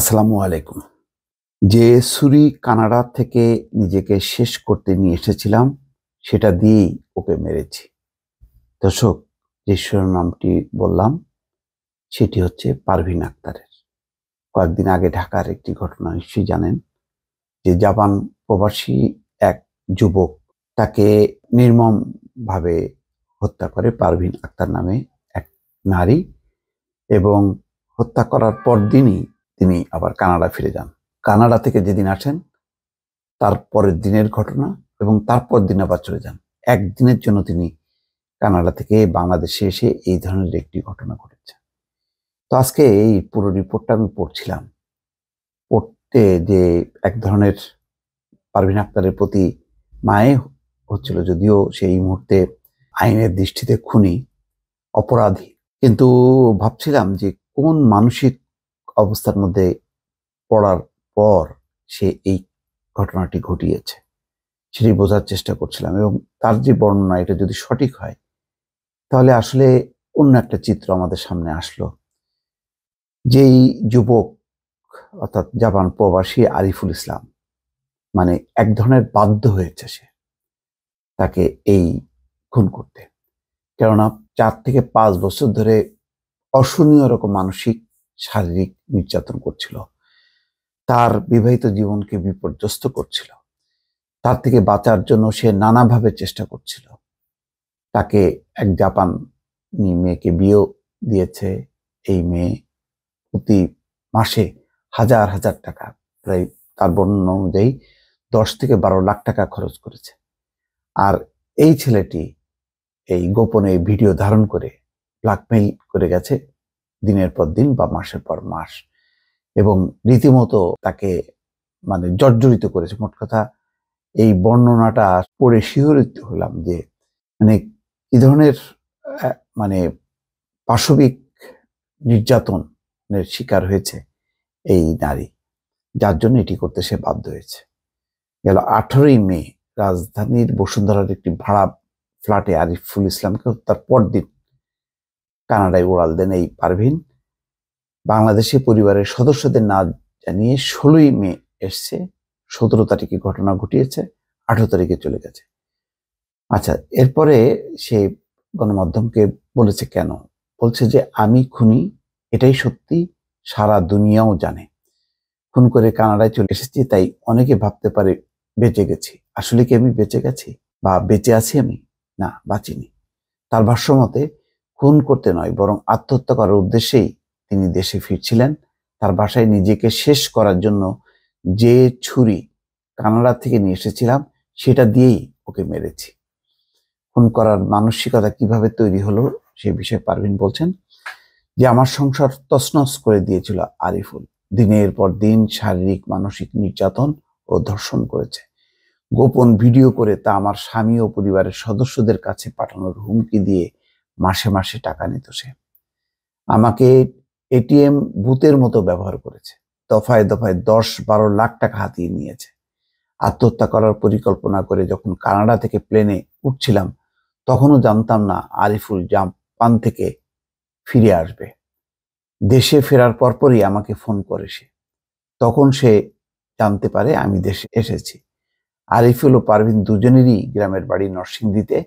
আসসালামু আলাইকুম। যে ছুরি কানাডা থেকে নিজেকে শেষ করতে নিয়ে এসেছিলাম, সেটা দিয়েই ওকে মেরেছি। দর্শক, যে শিরোনামটি বললাম, সেটি হচ্ছে পারভীন আক্তারের। কয়েকদিন আগে ঢাকার একটি ঘটনা নিশ্চয়ই জানেন, যে জাপান প্রবাসী এক যুবক তাকে নির্মমভাবে হত্যা করে পারভীন আক্তার নামে এক নারী, এবং হত্যা করার পরদিনই তিনি আবার কানাডা ফিরে যান। কানাডা থেকে যেদিন আসেন তার পরের দিনের ঘটনা, এবং তারপর দিন আবার চলে যান। একদিনের জন্য তিনি কানাডা থেকে বাংলাদেশে এসে এই ধরনের একটি ঘটনা ঘটেছে। তো আজকে এই পুরো রিপোর্টটা আমি পড়ছিলাম। পড়তে যে এক ধরনের পারভীন আক্তারের প্রতি মায়ে হচ্ছিল, যদিও সেই মুহূর্তে আইনের দৃষ্টিতে খুনি, অপরাধী। কিন্তু ভাবছিলাম যে কোন মানসিক অবস্থার মধ্যে পড়ার পর সে এই ঘটনাটি ঘটিয়েছে, সেটি বোঝার চেষ্টা করছিলাম। এবং তার যে বর্ণনা, এটা যদি সঠিক হয় তাহলে আসলে অন্য একটা চিত্র আমাদের সামনে আসলো। যেই যুবক, অর্থাৎ জাপান প্রবাসী আরিফুল ইসলাম, মানে এক ধরনের বাধ্য হয়েছে সে তাকে এই খুন করতে। কেননা 4 থেকে 5 বছর ধরে অসহনীয় রকম মানসিক শারীরিক নির্যাতন করছিল, তার বিবাহিত জীবনকে বিপর্যস্ত করছিল। তার থেকে বাঁচার জন্য সে নানাভাবে চেষ্টা করছিল। তাকে এক জাপানি মেয়েকে বিয়েও দিয়েছে। এই মেয়ে প্রতি মাসে হাজার হাজার টাকা, প্রায় তার বর্ণনা অনুযায়ী 10 থেকে 12 লাখ টাকা খরচ করেছে। আর এই ছেলেটি এই গোপনে ভিডিও ধারণ করে ব্ল্যাকমেইল করে গেছে দিনের পর দিন বা মাসের পর মাস, এবং রীতিমতো তাকে জর্জরিত করেছে। মোট কথা, এই বর্ণনাটা পড়ে শিহরিত হলাম যে কি ধরনের মানে পাশবিক নির্যাতনের শিকার হয়েছে এই নারী, যার জন্য এটি করতে সে বাধ্য হয়েছে। গেল 18ই মে রাজধানীর বসুন্ধরার একটি ভাড়া ফ্ল্যাটে আরিফুল ইসলামকে হত্যার পরদিন কানাডায় উড়াল দেন এই পারভীন। বাংলাদেশে পরিবারের সদস্যদের না জানিয়ে 16ই মে এসছে, 17 তারিখে ঘটনা ঘটিয়েছে, 18 তারিখে চলে গেছে। আচ্ছা, এরপরে সে গণমাধ্যমকে বলেছে কেন, বলছে যে আমি খুনি, এটাই সত্যি, সারা দুনিয়াও জানে। খুন করে কানাডায় চলে এসেছি, তাই অনেকে ভাবতে পারে বেঁচে গেছি। আসলে কি আমি বেঁচে গেছি বা বেঁচে আছি? আমি না, বাঁচিনি। তার ভাষ্য মতে খুন করতে নয়, বরং আত্মহত্যা করার উদ্দেশ্যেই তিনি দেশে ফিরছিলেন। তার বাসায় নিজেকে শেষ করার জন্য যে ছুরি কানাডা থেকে নিয়ে এসেছিলাম, সেটা দিয়েই ওকে মেরেছি। খুন করার মানসিকতা কিভাবে তৈরি হলো সে বিষয়ে পারভীন বলছেন যে আমার সংসার তছনছ করে দিয়েছিল আরিফুল। দিনের পর দিন শারীরিক মানসিক নির্যাতন ও ধর্ষণ করেছে। গোপন ভিডিও করে তা আমার স্বামী ও পরিবারের সদস্যদের কাছে পাঠানোর হুমকি দিয়ে মাসে মাসে টাকা নিত সে। আমাকে এটিএম বুথের মতো ব্যবহার করেছে। দফায় দফায় 10-12 লাখ টাকা হাতিয়ে নিয়েছে। আত্মহত্যা করার পরিকল্পনা করে যখন কানাডা থেকে প্লেনে উঠছিলাম, তখনও জানতাম না আরিফুল জাপান থেকে ফিরে আসবে। দেশে ফেরার পরপরই আমাকে ফোন করে সে। তখন সে জানতে পারে আমি দেশে এসেছি। আরিফুল ও পারভীন দুজনেরই গ্রামের বাড়ি নরসিংদীতে।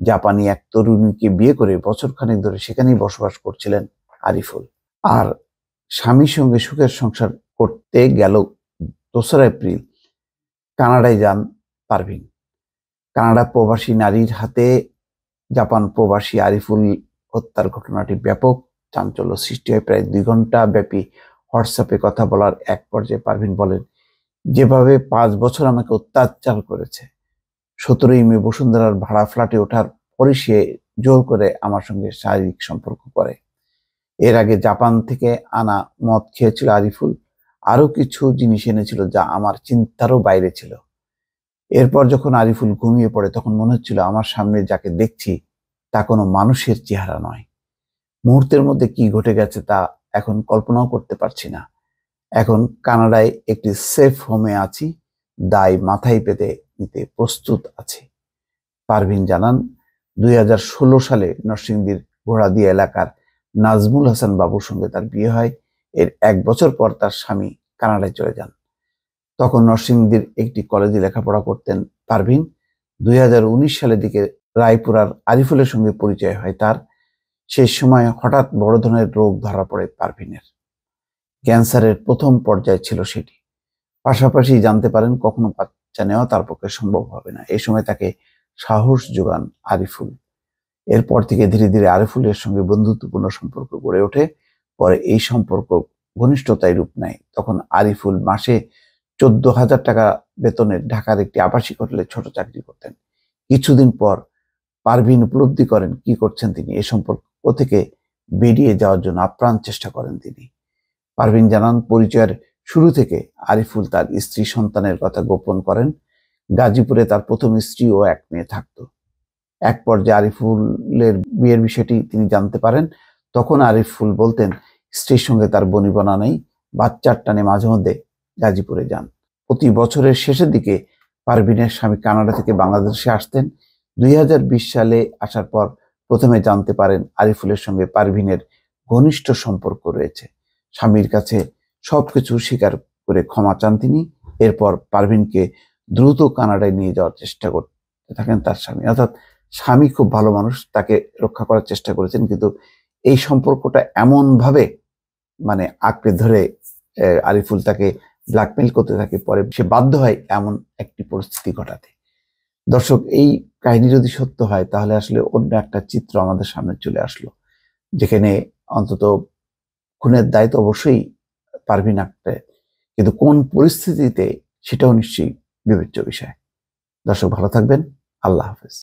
জাপানি এক তরুণীকে বিয়ে করে বছরখানেক ধরে সেখানেই বসবাস করছিলেন আরিফুল। আর স্বামীর সঙ্গে সুখের সংসার করতে গেল 2রা এপ্রিল কানাডায় যান পারভীন। কানাডা প্রবাসী নারীর হাতে জাপান প্রবাসী আরিফুল হত্যার ঘটনাটি ব্যাপক চাঞ্চল্য সৃষ্টি হয়। প্রায় 2 ঘন্টা ব্যাপী হোয়াটসঅ্যাপে কথা বলার এক পর্যায়ে পারভীন বলেন, যেভাবে 5 বছর আমাকে অত্যাচার করেছে, 17ই মে বসুন্ধরার ভাড়া ফ্ল্যাটে ওঠার পরই সে জোর করে আমার সঙ্গে শারীরিক সম্পর্ক করে। এর আগে জাপান থেকে আনা মদ খেয়েছিল আরিফুল, আরো কিছু জিনিস এনেছিল যা আমার চিন্তারও বাইরে ছিল। এরপর যখন আরিফুল ঘুমিয়ে পড়ে, তখন মনে হচ্ছিল আমার সামনে যাকে দেখছি তা কোনো মানুষের চেহারা নয়। মুহূর্তের মধ্যে কি ঘটে গেছে তা এখন কল্পনাও করতে পারছি না। এখন কানাডায় একটি সেফ হোমে আছি, দায় মাথায় পেতে নিতে প্রস্তুত আছি। পারভীন জানান, 2016 সালে নরসিংদীর ঘোড়াদিয়া এলাকার নাজমুল হাসান বাবুর সঙ্গে তার বিয়ে হয়। এর 1 বছর পর তার স্বামী কানাডায় চলে যান। তখন নরসিংদীর একটি কলেজে লেখাপড়া করতেন পারভীন। 2019 সালের দিকে রায়পুরার আরিফুলের সঙ্গে পরিচয় হয় তার। সেই সময় হঠাৎ বড় ধরনের রোগ ধরা পড়ে পারভীনের। ক্যান্সারের প্রথম পর্যায়ে ছিল সেটি। পাশাপাশি জানতে পারেন কখনো বাচ্চা নেওয়া তার পক্ষে সম্ভব হবে না। এই সময় তাকে সাহস যোগান আরিফুল। এরপর থেকে ধীরে ধীরে আরিফুলের সঙ্গে বন্ধুত্বপূর্ণ সম্পর্ক গড়ে ওঠে। পরে এই সম্পর্ক ঘনিষ্ঠতায় রূপ নেয়। তখন আরিফুল মাসে 14,000 টাকা বেতনের ঢাকার একটি আবাসিক হোটেলে ছোট চাকরি করতেন। কিছুদিন পর পারভীন উপলব্ধি করেন কি করছেন তিনি। এই সম্পর্ক থেকে বেরিয়ে যাওয়ার জন্য আপ্রাণ চেষ্টা করেন তিনি। পারভীন জানান, পরিচয়ের শুরু থেকে আরিফুল তার স্ত্রী সন্তানের কথা গোপন করেন। গাজীপুরে তার প্রথম স্ত্রী ও এক মেয়ে থাকতো। এক পর্যায়ে আরিফুলের বিয়ের বিষয়টি তিনি জানতে পারেন। তখন আরিফুল বলতেন স্ত্রীর সঙ্গে তার বনিবনা নেই, বাচ্চার টানে মাঝে মধ্যে গাজীপুরে যান। প্রতি বছরের শেষের দিকে পারভীনের স্বামী কানাডা থেকে বাংলাদেশে আসতেন। 2020 সালে আসার পর প্রথমে জানতে পারেন আরিফুলের সঙ্গে পারভীনের ঘনিষ্ঠ সম্পর্ক রয়েছে। স্বামীর কাছে সবকিছু স্বীকার করে ক্ষমা চান তিনি। এরপর পারভীনকে দ্রুত কানাডায় নিয়ে যাওয়ার চেষ্টা করতে থাকেন তার স্বামী। অর্থাৎ স্বামী খুব ভালো মানুষ, তাকে রক্ষা করার চেষ্টা করেছেন, কিন্তু এই সম্পর্কটা এমন ভাবে আঁকড়ে ধরে আরিফুল তাকে ব্ল্যাকমেইল করতে থাকে। পরে সে বাধ্য হয় এমন একটি পরিস্থিতি ঘটাতে। দর্শক, এই কাহিনী যদি সত্য হয় তাহলে আসলে অন্য একটা চিত্র আমাদের সামনে চলে আসলো, যেখানে অন্তত খুনের দায় তো অবশ্যই পারভীন আক্তার, কিন্তু কোন পরিস্থিতিতে সেটাও নিশ্চয়ই বিবেচ্য বিষয়। দর্শক, ভালো থাকবেন। আল্লাহ হাফেজ।